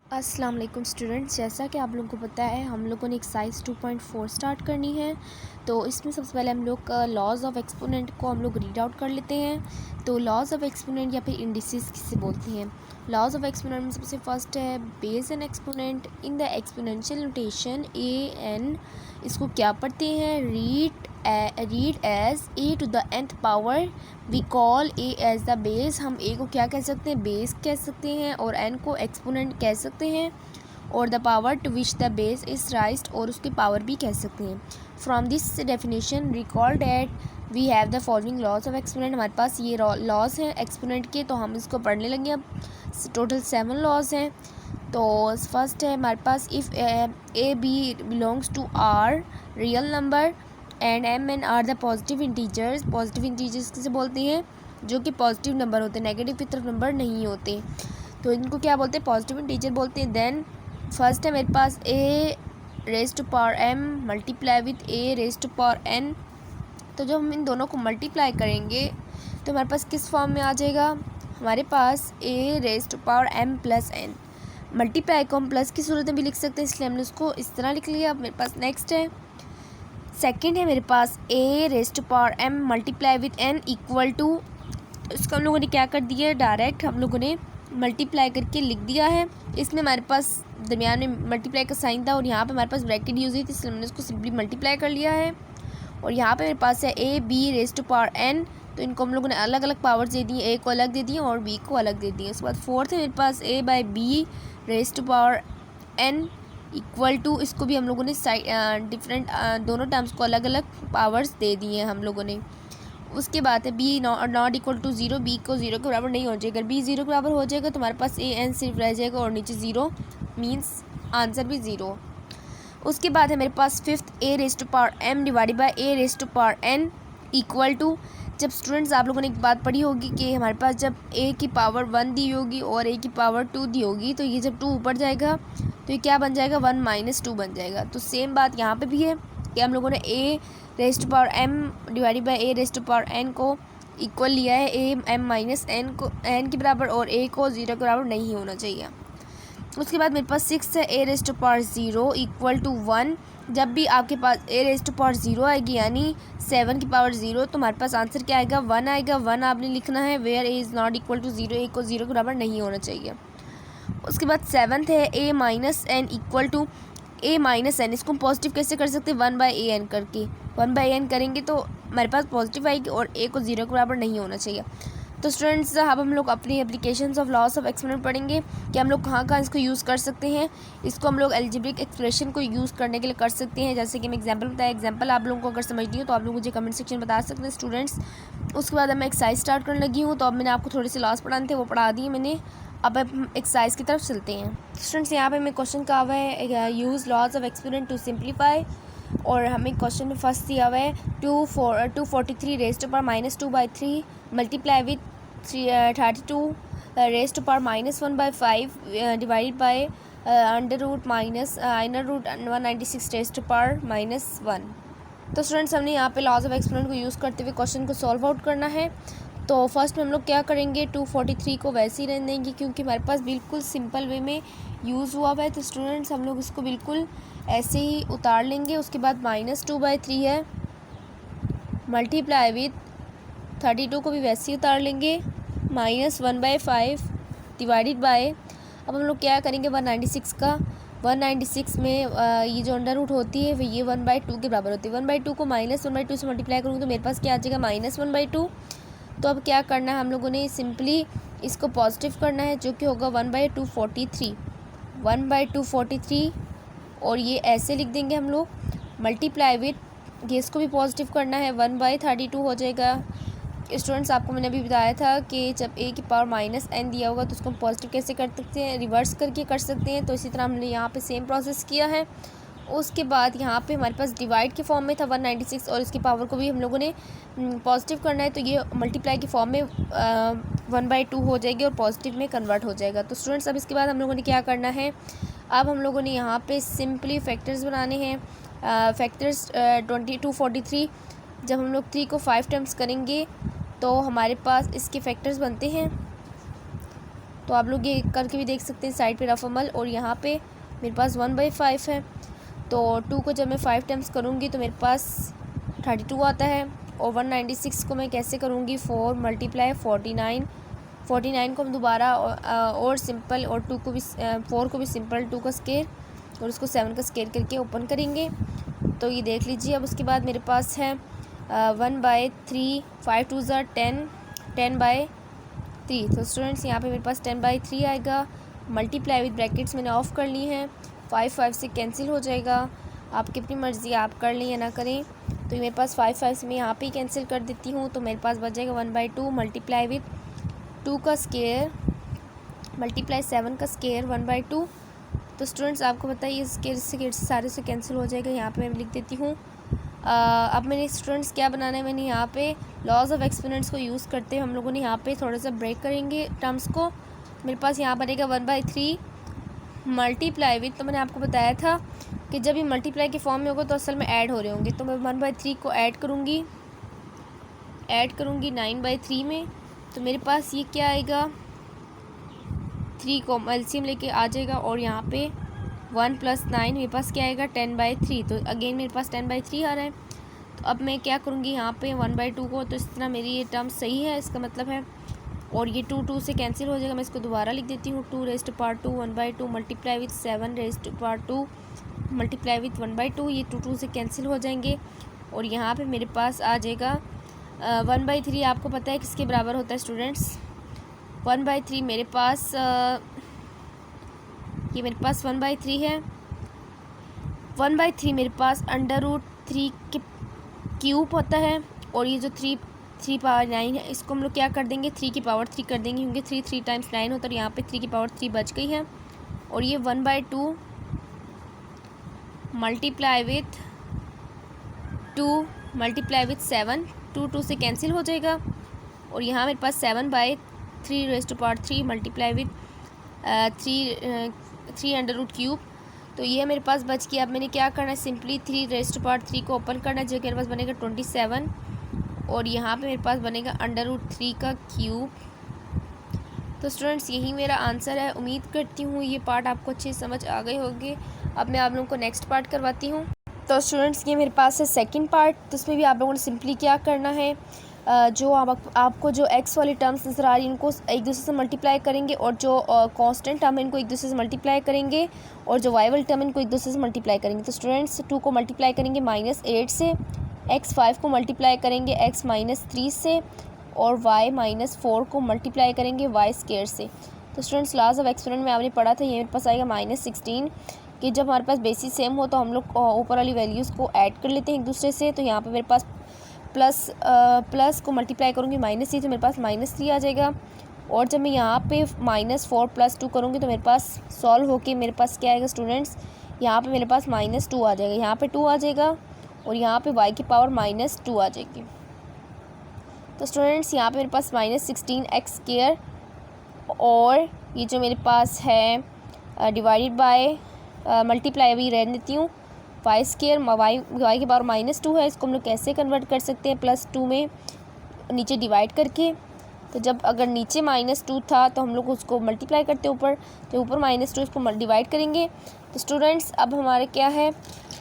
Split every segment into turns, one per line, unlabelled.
अस्सलाम वालेकुम स्टूडेंट्स, जैसा कि आप लोगों को पता है हम लोगों ने एक्सरसाइज 2.4 स्टार्ट करनी है। तो इसमें सबसे पहले हम लोग लॉज ऑफ एक्सपोनेंट को हम लोग रीड आउट कर लेते हैं। तो लॉज ऑफ एक्सपोनेंट या फिर इंडिसेस किसे बोलते हैं। लॉज ऑफ एक्सपोनेंट में सबसे फर्स्ट है base n exponent in the exponential notation a n. इसको क्या पढ़ते हैं, read as a to the nth power. We call a as the base. हम ए को क्या कह सकते हैं, बेस कह सकते हैं, और एन को एक्सपोनेंट कह सकते हैं, और the power to which the base is raised, और उसकी पावर भी कह सकते हैं। From this definition recall that we have the following laws of exponent. हमारे पास ये लॉज हैं एक्सपोनेंट के, तो हम इसको पढ़ने लगे। अब टोटल 7 लॉज हैं। तो फर्स्ट है हमारे पास, if a b belongs to R real number and m n are the positive integers. Positive integers किसे बोलते हैं, जो कि पॉजिटिव नंबर होते हैं, नेगेटिव की तरफ नंबर नहीं होते, तो इनको क्या बोलते हैं, पॉजिटिव इंटीजर बोलते हैं। देन फर्स्ट है मेरे पास a raise to power m multiply with a raise to power n. तो जब हम इन दोनों को मल्टीप्लाई करेंगे तो हमारे पास किस फॉर्म में आ जाएगा, हमारे पास a raise to power m plus n. Multiply को हम प्लस की सूरत में भी लिख सकते हैं, इसलिए हमने उसको इस तरह लिख लिया। अब मेरे पास नेक्स्ट है, सेकंड है मेरे पास a raise to power m multiply with n equal to. इसको हम लोगों ने क्या कर दिया है, डायरेक्ट हम लोगों ने मल्टीप्लाई करके लिख दिया है। इसमें हमारे पास दरमियान में मल्टीप्लाई का साइन था और यहाँ पे हमारे पास ब्रैकेट यूज हुई थी, इसलिए हमने इसको सिंपली मल्टीप्लाई कर लिया है। और यहाँ पे मेरे पास है a b raise to power n, तो इनको हम लोगों ने अलग अलग पावर्स दे दी, ए को अलग दे दिए और बी को अलग दे दिए। उसके बाद फोर्थ है मेरे पास a by b raise to power n equal to, इसको भी हम लोगों ने डिफरेंट दोनों टर्म्स को अलग अलग पावर्स दे दिए हैं हम लोगों ने। उसके बाद है b not equal to zero, b को ज़ीरो के बराबर नहीं हो जाएगा। अगर बी ज़ीरो के बराबर हो जाएगा तो हमारे पास ए एन सिर्फ रह जाएगा और नीचे ज़ीरो, मीन्स आंसर भी ज़ीरो। उसके बाद है मेरे पास fifth a raise to power m divided by a raise to power n equal to. जब स्टूडेंट्स आप लोगों ने एक बात पढ़ी होगी कि हमारे पास जब ए की पावर 1 दी होगी और ए की पावर 2 दी होगी, तो ये जब 2 ऊपर जाएगा तो ये क्या बन जाएगा, 1 माइनस 2 बन जाएगा। तो सेम बात यहाँ पे भी है कि हम लोगों ने a raise to power m divided by a raise to power n को इक्वल लिया है ए एम माइनस एन को एन के बराबर, और ए को ज़ीरो के बराबर नहीं होना चाहिए। उसके बाद मेरे पास सिक्स है a raise to power zero equal to 1। जब भी आपके पास a raise to power zero आएगी, यानी 7 की पावर 0, तो हमारे पास आंसर क्या आएगा, 1 आएगा। 1 आपने लिखना है where a is not equal to 0, a को 0 के बराबर नहीं होना चाहिए। उसके बाद सेवन्थ है a minus n equal to a minus n. इसको हम पॉजिटिव कैसे कर सकते हैं, 1 बाई ए एन करके। 1 बाई एन करेंगे तो हमारे पास पॉजिटिव आएगी और ए को 0 के बराबर नहीं होना चाहिए। तो स्टूडेंट्स अब हम लोग अपनी applications of loss of exponent पढ़ेंगे कि हम लोग कहाँ कहाँ इसको यूज़ कर सकते हैं। इसको हम लोग अलजेब्रिक एक्सप्रेशन को यूज़ करने के लिए कर सकते हैं, जैसे कि मैं एग्जांपल बताया। एग्जांपल आप लोगों को अगर समझनी हो तो आप लोग मुझे कमेंट सेक्शन में बता सकते हैं स्टूडेंट्स। उसके बाद अब मैं एक्सरसाइज स्टार्ट करने लगी हूँ, तो अब मैंने आपको थोड़े से लॉस पढ़ाने थे, वो पढ़ा दिए मैंने। अब हम एक्सरसाइज की तरफ चलते हैं। स्टूडेंट्स यहाँ पे मैं क्वेश्चन का हुआ है use laws of exponent to simplify, और हमें क्वेश्चन में फर्स्ट दिया हुआ है 243 raise to power minus 2/3 multiply with 32 raise to power minus 1/5 divided by under root minus inner root 196 raise to power minus 1। तो स्टूडेंट्स हमने यहाँ पे लॉज ऑफ एक्सपोनेंट को यूज़ करते हुए क्वेश्चन को सॉल्व आउट करना है। तो फर्स्ट में हम लोग क्या करेंगे, 243 को वैसे ही रहने देंगे क्योंकि हमारे पास बिल्कुल सिंपल वे में यूज़ हुआ हुआ है। तो स्टूडेंट्स हम लोग इसको बिल्कुल ऐसे ही उतार लेंगे। उसके बाद -2/3 है मल्टीप्लाई विथ 32 को भी वैसे ही उतार लेंगे, -1/5 डिवाइडेड बाय, अब हम लोग क्या करेंगे 196 का 196 में ये जो अंडर रूट होती है ये 1/2 के बराबर होती है। 1/2 को -1/2 से मल्टीप्लाई करूँगी तो मेरे पास क्या आ जाएगा, -1/2। तो अब क्या करना है हम लोगों ने, सिंपली इसको पॉजिटिव करना है, जो कि होगा 1/243 1/243, और ये ऐसे लिख देंगे हम लोग मल्टीप्लाई विथ, ये इसको भी पॉजिटिव करना है, 1/32 हो जाएगा। स्टूडेंट्स आपको मैंने अभी बताया था कि जब ए की पावर -n दिया होगा तो उसको हम पॉजिटिव कैसे कर सकते हैं, रिवर्स करके कर सकते हैं। तो इसी तरह हमने यहाँ पे सेम प्रोसेस किया है। उसके बाद यहाँ पे हमारे पास डिवाइड के फॉर्म में था 196, और इसकी पावर को भी हम लोगों ने पॉजिटिव करना है, तो ये मल्टीप्लाई के फॉर्म में 1/2 हो जाएगी और पॉजिटिव में कन्वर्ट हो जाएगा। तो स्टूडेंट्स अब इसके बाद हम लोगों ने क्या करना है, अब हम लोगों ने यहाँ पे सिंपली फैक्टर्स बनाने हैं। फैक्टर्स 243, जब हम लोग 3 को 5 टाइम्स करेंगे तो हमारे पास इसके फैक्टर्स बनते हैं तो आप लोग ये करके भी देख सकते हैं साइड पे रफ अमल। और यहाँ पे मेरे पास 1/5 है, तो 2 को जब मैं 5 टाइम्स करूँगी तो मेरे पास 32 आता है। और 196 को मैं कैसे करूँगी, 4 × 49 को हम दोबारा और सिंपल, और 2 को भी 4 को भी सिंपल 2 का स्केयर और उसको 7 का स्केयर करके ओपन करेंगे। तो ये देख लीजिए। अब उसके बाद मेरे पास है 1/3, 5 2 ज़ा 10, 10/3। तो स्टूडेंट्स यहाँ पे मेरे पास 10/3 आएगा। मल्टीप्लाई विद ब्रैकेट्स मैंने ऑफ़ कर ली हैं, 5 से कैंसिल हो जाएगा। आपकी अपनी मर्ज़ी, आप कर लें या ना करें। तो ये मेरे पास 5 से मैं यहाँ पे ही कैंसिल कर देती हूँ। तो मेरे पास बच जाएगा 1/2 मल्टीप्लाई विद 2 का स्केयर मल्टीप्लाई 7 का स्केयर 1/2। तो स्टूडेंट्स आपको बताइए स्केयर से सारे से कैंसिल हो जाएगा। यहाँ पे मैं लिख देती हूँ। अब मैंने स्टूडेंट्स क्या बनाना है, मैंने यहाँ पे लॉज ऑफ एक्सपोनेंट्स को यूज़ करते हुए हम लोगों ने यहाँ पे थोड़ा सा ब्रेक करेंगे टर्म्स को। मेरे पास यहाँ बनेगा 1/3 मल्टीप्लाई विद, तो मैंने आपको बताया था कि जब ये मल्टीप्लाई के फॉर्म में होगा तो असल में ऐड हो रहे होंगे। तो मैं 1/3 को ऐड करूँगी 9/3 में। तो मेरे पास ये क्या आएगा, 3 को एलसीएम लेके आ जाएगा। और यहाँ पे 1 + 9 मेरे पास क्या आएगा, 10/3। तो अगेन मेरे पास 10/3 आ रहा है। तो अब मैं क्या करूँगी यहाँ पे 1/2 को, तो इस तरह मेरी ये टर्म सही है, इसका मतलब है। और ये 2 से कैंसिल हो जाएगा। मैं इसको दोबारा लिख देती हूँ, 2⁻², 1/2 मल्टीप्लाई विद 7⁻² मल्टीप्लाई विद 1/2। ये 2 से कैंसिल हो जाएंगे। और यहाँ पे मेरे पास आ जाएगा 1/3। आपको पता है किसके बराबर होता है स्टूडेंट्स, 1/3 मेरे पास ये मेरे पास 1/3 है। 1/3 मेरे पास √3 के क्यूब होता है। और ये जो 3 पावर 9 है, इसको हम लोग क्या कर देंगे, 3 की पावर 3 कर देंगे, क्योंकि 3 टाइम्स 9 होता है। यहाँ पे 3 की पावर 3 बच गई है। और ये 1/2 मल्टीप्लाई विथ 2 मल्टीप्लाई विथ 7, 2 से कैंसिल हो जाएगा। और यहाँ मेरे पास 7/3 मल्टीप्लाई विथ 3 √3। तो ये मेरे पास बच गया। अब मैंने क्या करना है, सिंपली 3 को ओपन करना है, जो कि मेरे पास बनेगा 27। और यहाँ पे मेरे पास बनेगा √3 का क्यूब। तो स्टूडेंट्स यही मेरा आंसर है। उम्मीद करती हूँ ये पार्ट आपको अच्छे समझ आ गए होंगे। अब मैं आप लोगों को नेक्स्ट पार्ट करवाती हूँ। तो स्टूडेंट्स ये मेरे पास है सेकंड पार्ट। तो इसमें भी आप लोगों ने सिंपली क्या करना है, जो आपको जो एक्स वाली टर्म्स नज़र आ रही है इनको एक दूसरे से मल्टीप्लाई करेंगे, और जो कांस्टेंट टर्म है इनको एक दूसरे से मल्टीप्लाई करेंगे, और जो वाई वाली टर्म इनको एक दूसरे से मल्टीप्लाई करेंगे। तो स्टूडेंट्स 2 को मल्टीप्लाई करेंगे -8 से, x5 को मल्टीप्लाई करेंगे x-3 से, और y-4 को मल्टीप्लाई करेंगे y² से। तो स्टूडेंट्स लॉज ऑफ एक्सपोनेंट में आपने पढ़ा था, ये मेरे पास आएगा -16 कि जब हमारे पास बेसिस सेम हो तो हम लोग ऊपर वाली वैल्यूज़ को ऐड कर लेते हैं एक दूसरे से। तो यहाँ पे मेरे पास प्लस को मल्टीप्लाई करूँगी -3, तो मेरे पास -3 आ जाएगा। और जब मैं यहाँ पे -4 + 2 करूँगी तो मेरे पास सॉल्व होके मेरे पास क्या आएगा स्टूडेंट्स, यहाँ पे मेरे पास -2 आ जाएगा, यहाँ पे 2 आ जाएगा, और यहाँ पे y की पावर -2 आ जाएगी। तो स्टूडेंट्स यहाँ पे मेरे पास -16x², और ये जो मेरे पास है डिवाइडेड बाय मल्टीप्लाई अभी रहने देती हूँ, y² y की पावर -2 है। इसको हम लोग कैसे कन्वर्ट कर सकते हैं, +2 में नीचे डिवाइड करके। तो जब अगर नीचे -2 था तो हम लोग उसको मल्टीप्लाई करते ऊपर, तो ऊपर -2 इसको डिवाइड करेंगे। तो स्टूडेंट्स अब हमारे क्या है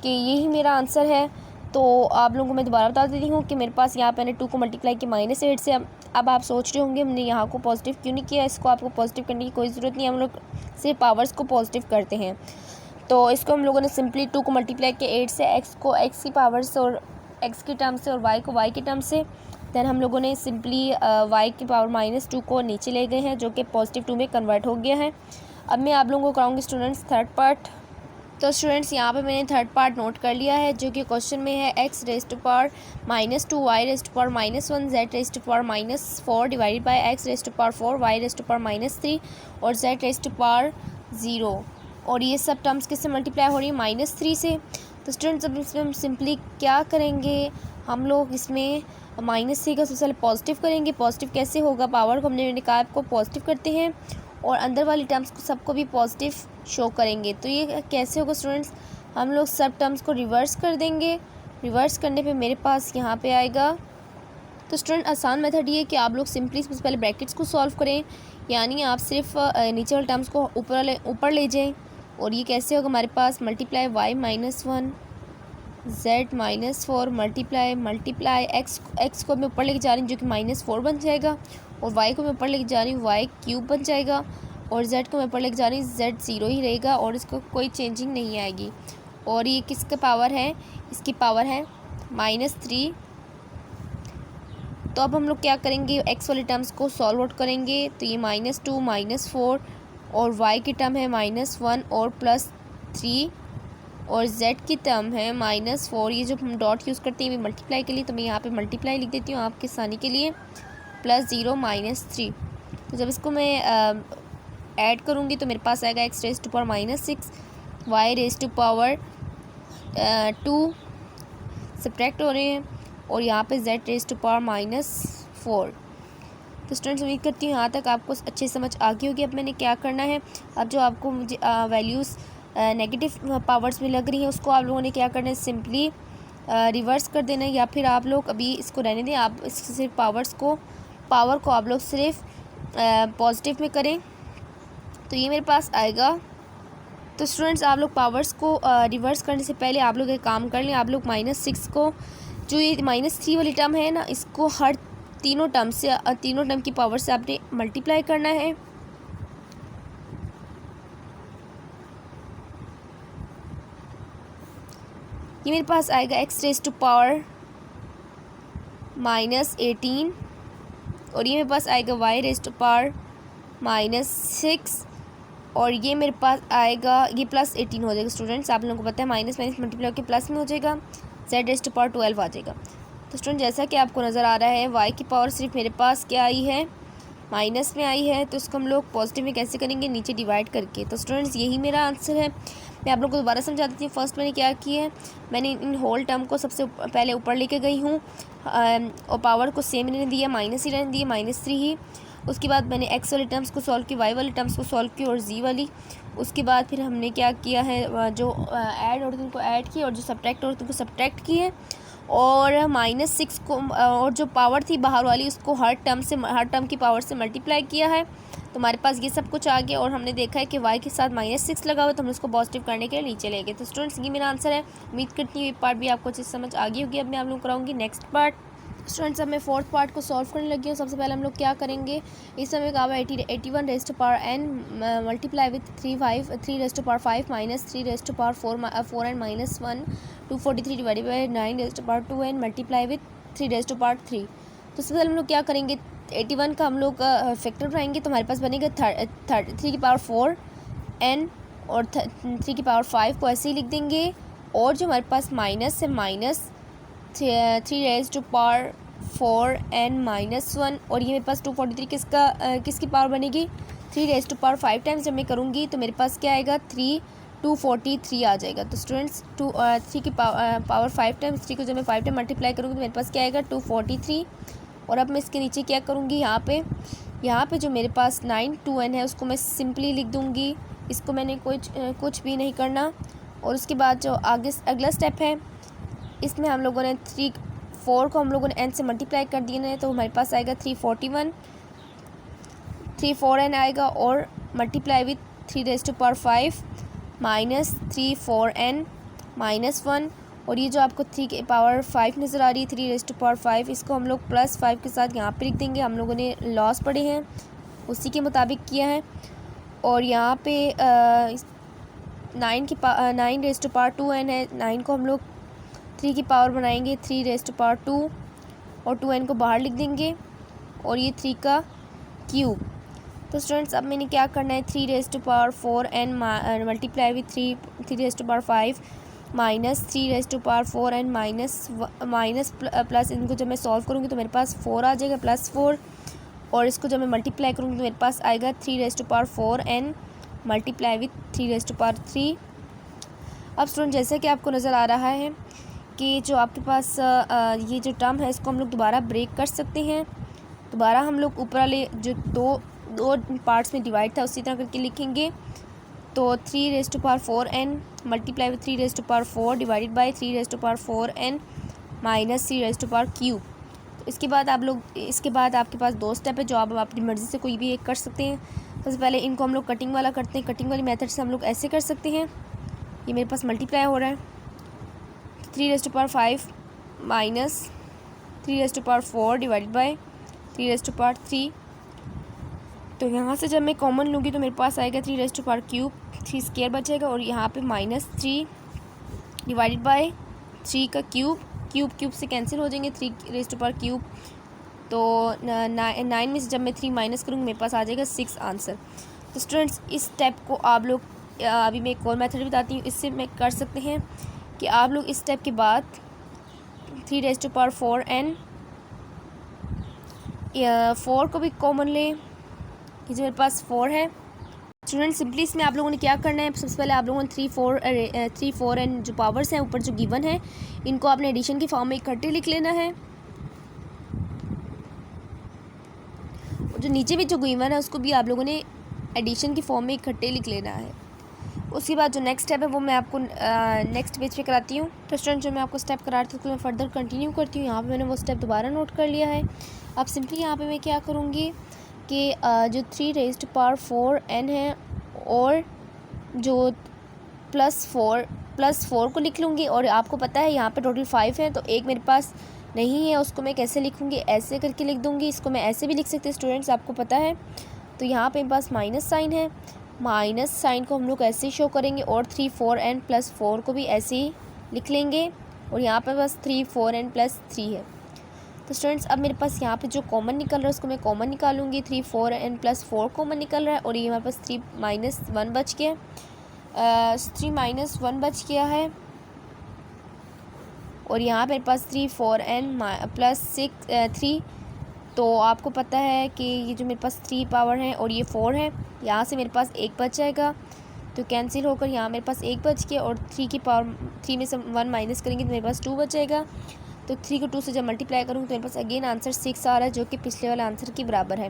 कि यही मेरा आंसर है। तो आप लोगों को मैं दोबारा बता देती हूँ कि मेरे पास यहाँ पे मैंने 2 को मल्टीप्लाई किया -8 से। अब आप सोच रहे होंगे हमने यहाँ को पॉजिटिव क्यों नहीं किया। इसको आपको पॉजिटिव करने की कोई ज़रूरत नहीं है, हम लोग सिर्फ पावर्स को पॉजिटिव करते हैं। तो इसको हम लोगों ने सिंपली 2 को मल्टीप्लाई किया 8 से, x को x की पावर से और x की टर्म से, और y को y की टर्म से। दैन हम लोगों ने सिंपली y की पावर -2 को नीचे ले गए हैं, जो कि +2 में कन्वर्ट हो गया है। अब मैं आप लोगों को कराऊंगी स्टूडेंट्स थर्ड पार्ट। तो स्टूडेंट्स यहाँ पे मैंने थर्ड पार्ट नोट कर लिया है, जो कि क्वेश्चन में है x⁻⁻2 y⁻1 z⁻4 divided by x⁻4 y⁻3 और z⁻0। और ये सब टर्म्स किससे मल्टीप्लाई हो रही है, -3 से। तो स्टूडेंट्स अब इसमें हम सिंपली क्या करेंगे, हम लोग इसमें -3 का सबसे पहले पॉजिटिव करेंगे। पॉजिटिव कैसे होगा, पावर को हमने कहा आपको पॉजिटिव करते हैं, और अंदर वाली टर्म्स को सबको भी पॉजिटिव शो करेंगे। तो ये कैसे होगा स्टूडेंट्स, हम लोग सब टर्म्स को रिवर्स कर देंगे। रिवर्स करने पे मेरे पास यहाँ पे आएगा तो स्टूडेंट आसान मेथड ये है कि आप लोग सिंपली सबसे पहले ब्रैकेट्स को सॉल्व करें, यानी आप सिर्फ नीचे वाले टर्म्स को ऊपर ले जाएं। और ये कैसे होगा, हमारे पास multiply y-1 z-4 multiply x को मैं ऊपर लेके जा रही हूँ जो कि -4 बन जाएगा, और y को मैं ऊपर लेके जा रही हूँ y³ बन जाएगा, और z को मैं ऊपर लेके जा रही हूँ z 0 ही रहेगा और इसको कोई चेंजिंग नहीं आएगी। और ये किसका पावर है, इसकी पावर है -3। तो अब हम लोग क्या करेंगे, x वाले टर्म्स को सॉल्व आउट करेंगे। तो ये -2 -4 और y की टर्म है -1 और +3 और z की टर्म है -4। ये जो हम डॉट यूज़ करते हैं मल्टीप्लाई के लिए, तो मैं यहाँ पे मल्टीप्लाई लिख देती हूँ आपके आसानी के लिए, +0 -3। तो जब इसको मैं ऐड करूँगी तो मेरे पास आएगा x⁻⁻6 y⁻2 सब्ट्रैक्ट हो रहे हैं, और यहाँ पे z⁻4। तो स्टूडेंट्स उम्मीद करती हूँ यहाँ तक आपको अच्छी समझ आ गई होगी। अब मैंने क्या करना है, अब जो आपको मुझे वैल्यूज़ नेगेटिव पावर्स में लग रही हैं उसको आप लोगों ने क्या करना है, सिंपली रिवर्स कर देना है, या फिर आप लोग अभी इसको रहने दें, आप सिर्फ पावर को आप लोग सिर्फ पॉजिटिव में करें। तो ये मेरे पास आएगा। तो स्टूडेंट्स आप लोग पावर्स को रिवर्स करने से पहले आप लोग एक काम कर लें, आप लोग -6 को, जो ये -3 वाली टर्म है ना, इसको हर तीनों टर्म की पावर से आपने मल्टीप्लाई करना है। ये मेरे पास आएगा x⁻⁻18 और ये मेरे पास आएगा y⁻⁻6 और ये मेरे पास आएगा, ये +18 हो जाएगा। स्टूडेंट्स आप लोगों को पता है माइनस मल्टीप्लाई के प्लस में हो जाएगा, z⁻12 आ जाएगा। तो स्टूडेंट जैसा कि आपको नज़र आ रहा है y की पावर सिर्फ मेरे पास क्या आई है, माइनस में आई है, तो इसको हम लोग पॉजिटिव में कैसे करेंगे, नीचे डिवाइड करके। तो स्टूडेंट्स यही मेरा आंसर है। मैं आप लोग को दोबारा समझा देती हूँ। फर्स्ट मैंने क्या किया है, मैंने इन होल टर्म को सबसे पहले ऊपर लेके गई हूँ और पावर को सेम रहने दिया, माइनस ही रहने दिया, -3 ही। उसके बाद मैंने x वाले टर्म्स को सॉल्व किया, y वाले टर्म्स को सॉल्व किया और z वाली। उसके बाद फिर हमने क्या किया है, जो ऐड होते हैं उनको ऐड किए और जो सब्ट्रैक्ट होते हैं उनको सब्ट्रैक्ट किए, और -6 को और जो पावर थी बाहर वाली उसको हर टर्म की पावर से मल्टीप्लाई किया है। तो हमारे पास ये सब कुछ आ गया और हमने देखा है कि y के साथ -6 लगा हुआ, तो हम उसको पॉजिटिव करने के लिए नीचे ले गए। तो स्टूडेंट्स ये मेरा आंसर है। उम्मीद करती हूँ ये पार्ट भी आपको अच्छे से समझ आ गई होगी। अब मैं आप लोग कराऊंगी नेक्स्ट पार्ट। स्टूडेंट्स अब मैं फोर्थ पार्ट को सॉल्व करने लगी हूँ। सबसे पहले हम लोग क्या करेंगे, इस समय का 81n multiply with 3 3 minus 3 -4n -1 243 divided by 9 multiply with 3 तो सबसे पहले हम लोग क्या करेंगे, 81 का हम लोग फैक्टर बनाएंगे, तो हमारे पास बनेगा 3 और 3 को ऐसे ही लिख देंगे, और जो हमारे पास माइनस है -3 -4n -1, और ये मेरे पास 243 किसकी पावर बनेगी, 3 टाइम्स जब मैं करूँगी तो मेरे पास क्या आएगा, 243 आ जाएगा। तो स्टूडेंट्स 3 की पावर 5 टाइम्स, 3 को जब मैं 5 टाइम मल्टीप्लाई करूँगी तो मेरे पास क्या आएगा, 243। और अब मैं इसके नीचे क्या करूँगी, यहाँ पे जो मेरे पास 2n है उसको मैं सिंपली लिख दूँगी, इसको मैंने कुछ भी नहीं करना। और उसके बाद जो अगला स्टेप है, इसमें हम लोगों ने 4 को हम लोगों ने n से मल्टीप्लाई कर दिया है, तो हमारे पास आएगा 4n आएगा, और मल्टीप्लाई विथ 3 माइनस 3 -1, और ये जो आपको 3 की पावर 5 नज़र आ रही है, 3 इसको हम लोग +5 के साथ यहाँ पे लिख देंगे। हम लोगों ने लॉस पढ़े हैं उसी के मुताबिक किया है। और यहाँ पे 9 2n है, 9 को हम लोग 3 की पावर बनाएंगे 3 और 2n को बाहर लिख देंगे, और ये 3 का क्यूब। तो स्टूडेंट्स अब मैंने क्या करना है, 3 multiply with 3 minus 3 minus plus, इनको जब मैं सॉल्व करूँगी तो मेरे पास 4 आ जाएगा, +4, और इसको जब मैं मल्टीप्लाई करूँगी तो मेरे पास आएगा 3 मल्टीप्लाई विथ 3 अब स्टूडेंट जैसे कि आपको नज़र आ रहा है कि जो आपके पास ये जो टर्म है इसको हम लोग दोबारा ब्रेक कर सकते हैं। दोबारा हम लोग ऊपर वाले जो दो पार्ट्स में डिवाइड था उसी तरह करके लिखेंगे। तो 3 multiply with 3 divided by 3 minus 3 तो इसके बाद आपके पास 2 स्टेप है जो आप अपनी मर्ज़ी से कोई भी एक कर सकते हैं। सबसे पहले इनको हम लोग कटिंग वाला करते हैं। कटिंग वाली मेथड से हम लोग ऐसे कर सकते हैं, ये मेरे पास मल्टीप्लाई हो रहा है 3⁵ माइनस 3⁴ डिवाइडेड बाई 3⁻3। तो यहाँ से जब मैं कॉमन लूँगी तो मेरे पास आएगा 3⁻³ 3 स्क्वायर बचेगा, और यहाँ पे -3 डिवाइडेड बाई 3 का क्यूब से कैंसिल हो जाएंगे 3⁻³। तो 9 में से जब मैं 3 माइनस करूँगी मेरे पास आ जाएगा 6 आंसर। तो स्टूडेंट्स इस स्टेप को आप लोग अभी मैं एक और मेथड बताती हूँ, इससे मैं कर सकते हैं कि आप लोग इस स्टेप के बाद 3⁻4n 4 को भी कॉमन लें। ये जो मेरे पास 4 है स्टूडेंट, सिंपली इसमें आप लोगों ने क्या करना है, सबसे पहले आप लोगों ने 3 4 एंड जो पावर्स हैं ऊपर जो गिवन है इनको आपने एडिशन की फॉर्म में इकट्ठे लिख लेना है। जो नीचे भी जो गिवन है उसको भी आप लोगों ने एडिशन की फॉर्म में इकट्ठे लिख लेना है। उसके बाद जो नेक्स्ट स्टेप है वो मैं आपको नेक्स्ट पेज पे कराती हूँ। तो स्टूडेंट जो मैं आपको स्टेप करा रही थी उसको मैं फर्दर कंटिन्यू करती हूँ। यहाँ पे मैंने वो स्टेप दोबारा नोट कर लिया है। अब सिंपली यहाँ पे मैं क्या करूँगी कि जो 3⁻4n है और जो +4 को लिख लूँगी, और आपको पता है यहाँ पे टोटल 5 है तो एक मेरे पास नहीं है, उसको मैं कैसे लिखूँगी, ऐसे करके लिख दूँगी। इसको मैं ऐसे भी लिख सकती हूँ स्टूडेंट्स, आपको पता है। तो यहाँ पे मेरे पास माइनस साइन है, माइनस साइन को हम लोग ऐसे शो करेंगे, और 3 4n +4 को भी ऐसे ही लिख लेंगे, और यहाँ पे बस 3 4n +3 है। तो स्टूडेंट्स अब मेरे पास यहाँ पे जो कॉमन निकल रहा है उसको मैं कॉमन निकालूंगी। 3 4n +4 कॉमन निकल रहा है, और ये हमारे पास 3 - 1 बच गया, 3 - 1 बच गया है, और यहाँ मेरे पास 3 4n +3। तो आपको पता है कि ये जो मेरे पास 3 पावर है और ये 4 है, यहाँ से मेरे पास 1 बच जाएगा, तो कैंसिल होकर यहाँ मेरे पास 1 बच गया, और 3 की पावर 3 में से 1 माइनस करेंगे तो मेरे पास 2 बच जाएगा। तो 3 को 2 से जब मल्टीप्लाई करूँगी तो मेरे पास अगेन आंसर 6 आ रहा है, जो कि पिछले वाले आंसर के बराबर है।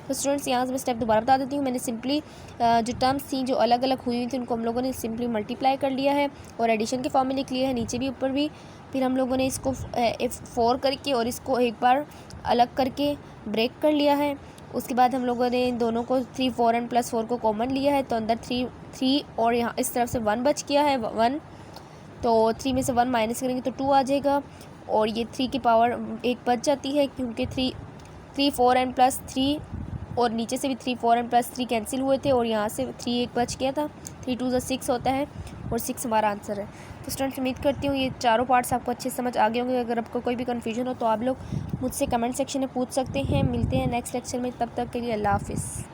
तो स्टूडेंट्स यहाँ से मैं स्टेप दोबारा बता देती हूँ। मैंने सिंपली जो टर्म्स थी जो अलग अलग हुई थी उनको हम लोगों ने सिंपली मल्टीप्लाई कर लिया है और एडिशन के फॉर्म में लिख लिया है, नीचे भी ऊपर भी। फिर हम लोगों ने इसको 4 करके और इसको एक बार अलग करके ब्रेक कर लिया है। उसके बाद हम लोगों ने इन दोनों को 3 4n +4 को कॉमन लिया है, तो अंदर 3 और यहाँ इस तरफ से 1 बच गया है 1, तो 3 में से 1 माइनस करेंगे तो 2 आ जाएगा, और ये 3 की पावर 1 बच जाती है, क्योंकि 3 4n +3 और नीचे से भी 3 4n +3 कैंसिल हुए थे, और यहाँ से 3 एक बच गया था। 3 2 6 होता है, और 6 हमारा आंसर है। तो स्टूडेंट्स उम्मीद करती हूँ ये चारों पार्ट्स आपको अच्छे समझ आ गए होंगे। अगर आपको कोई भी कन्फ्यूजन हो तो आप लोग मुझसे कमेंट सेक्शन में पूछ सकते हैं। मिलते हैं नेक्स्ट लेक्चर में, तब तक के लिए अल्लाह हाफिज़।